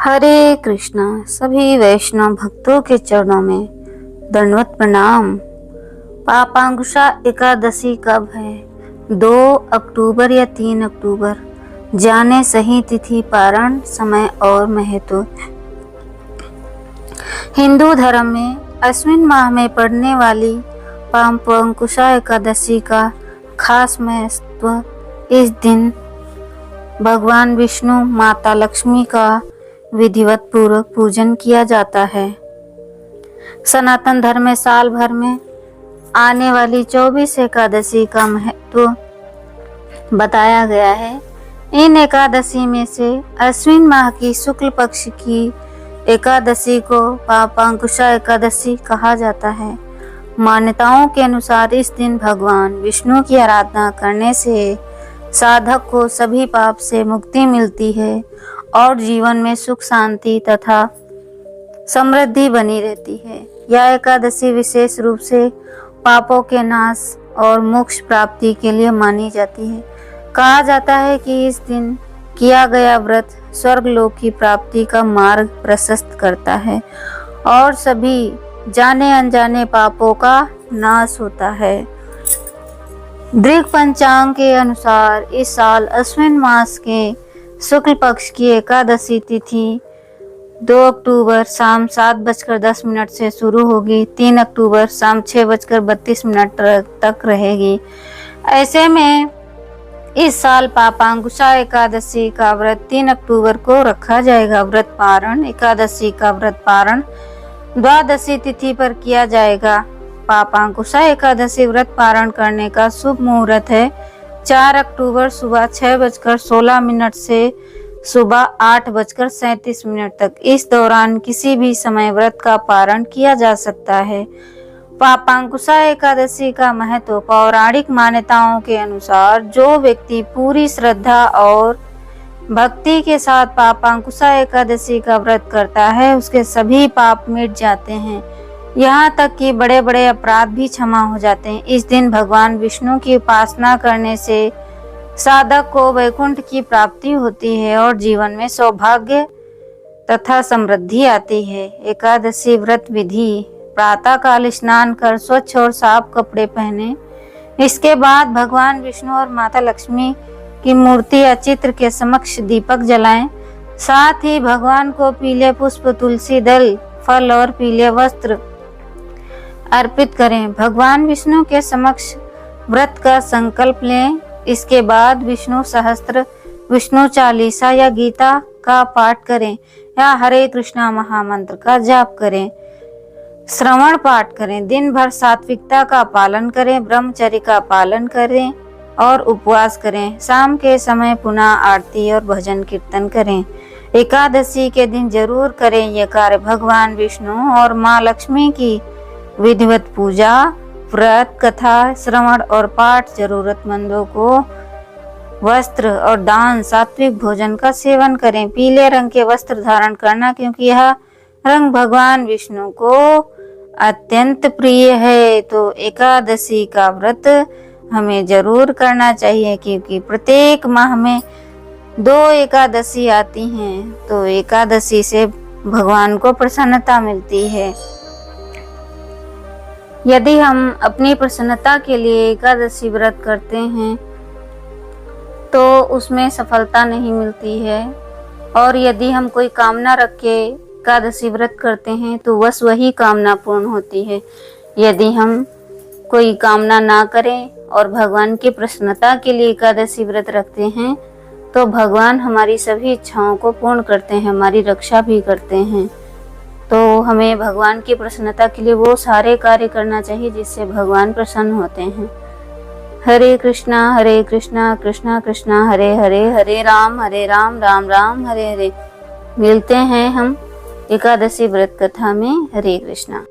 हरे कृष्णा। सभी वैष्णव भक्तों के चरणों में दंडवत प्रणाम। पापांकुशा एकादशी कब है? 2 अक्टूबर या 3 अक्टूबर, जाने सही तिथि, पारण, समय और महत्व। हिंदू धर्म में अश्विन माह में पड़ने वाली पापांकुशा एकादशी का खास महत्व। इस दिन भगवान विष्णु, माता लक्ष्मी का विधिवत पूर्वक पूजन किया जाता है। सनातन धर्म में साल भर में आने वाली 24 एकादशी का महत्व बताया गया है। इन एकादशी में से अश्विन माह की शुक्ल पक्ष की एकादशी को पापांकुशा एकादशी कहा जाता है। मान्यताओं के अनुसार इस दिन भगवान विष्णु की आराधना करने से साधक को सभी पाप से मुक्ति मिलती है और जीवन में सुख, शांति तथा समृद्धि बनी रहती है। यह एकादशी विशेष रूप से पापों के नाश और मोक्ष प्राप्ति के लिए मानी जाती है। कहा जाता है कि इस दिन किया गया व्रत स्वर्गलोक की प्राप्ति का मार्ग प्रशस्त करता है और सभी जाने अनजाने पापों का नाश होता है। दृक पंचांग के अनुसार इस साल अश्विन मास के शुक्ल पक्ष की एकादशी तिथि 2 अक्टूबर शाम 7:10 से शुरू होगी, 3 अक्टूबर शाम 6:32 तक रहेगी। ऐसे में इस साल पापांकुशा एकादशी का व्रत 3 अक्टूबर को रखा जाएगा। व्रत पारण एकादशी का व्रत पारण द्वादशी तिथि पर किया जाएगा। पापांकुशा एकादशी व्रत पारण करने का शुभ मुहूर्त है 4 अक्टूबर सुबह 6:16 से सुबह 8:37 तक। इस दौरान किसी भी समय व्रत का पारण किया जा सकता है। पापांकुशा एकादशी का महत्व। पौराणिक मान्यताओं के अनुसार जो व्यक्ति पूरी श्रद्धा और भक्ति के साथ पापांकुशा एकादशी का व्रत करता है उसके सभी पाप मिट जाते हैं, यहाँ तक कि बड़े बड़े अपराध भी क्षमा हो जाते हैं। इस दिन भगवान विष्णु की उपासना करने से साधक को वैकुंठ की प्राप्ति होती है और जीवन में सौभाग्य तथा समृद्धि आती है। एकादशी व्रत विधि। प्रातः काल स्नान कर स्वच्छ और साफ कपड़े पहने। इसके बाद भगवान विष्णु और माता लक्ष्मी की मूर्ति या चित्र के समक्ष दीपक जलाएं। साथ ही भगवान को पीले पुष्प, तुलसी दल, फल और पीले वस्त्र अर्पित करें। भगवान विष्णु के समक्ष व्रत का संकल्प लें। इसके बाद विष्णु सहस्त्र, विष्णु चालीसा या गीता का पाठ करें या हरे कृष्णा महामंत्र का जाप करें। श्रवण पाठ करें। दिन भर सात्विकता का पालन करें, ब्रह्मचर्य का पालन करें और उपवास करें। शाम के समय पुनः आरती और भजन कीर्तन करें। एकादशी के दिन जरूर करें यह कार्य। भगवान विष्णु और माँ लक्ष्मी की विधिवत पूजा, व्रत, कथा, श्रवण और पाठ, जरूरतमंदों को वस्त्र और दान, सात्विक भोजन का सेवन करें। पीले रंग के वस्त्र धारण करना क्योंकि यह रंग भगवान विष्णु को अत्यंत प्रिय है। तो एकादशी का व्रत हमें जरूर करना चाहिए क्योंकि प्रत्येक माह में 2 एकादशी आती हैं, तो एकादशी से भगवान को प्रसन्नता मिलती है। यदि हम अपनी प्रसन्नता के लिए एकादशी व्रत करते हैं तो उसमें सफलता नहीं मिलती है, और यदि हम कोई कामना रख के एकादशी व्रत करते हैं तो बस वही कामना पूर्ण होती है। यदि हम कोई कामना ना करें और भगवान की प्रसन्नता के लिए एकादशी व्रत रखते हैं तो भगवान हमारी सभी इच्छाओं को पूर्ण करते हैं, हमारी रक्षा भी करते हैं। तो हमें भगवान की प्रसन्नता के लिए वो सारे कार्य करना चाहिए जिससे भगवान प्रसन्न होते हैं। हरे कृष्णा कृष्णा कृष्णा हरे हरे, हरे राम राम राम हरे हरे। मिलते हैं हम एकादशी व्रत कथा में। हरे कृष्णा।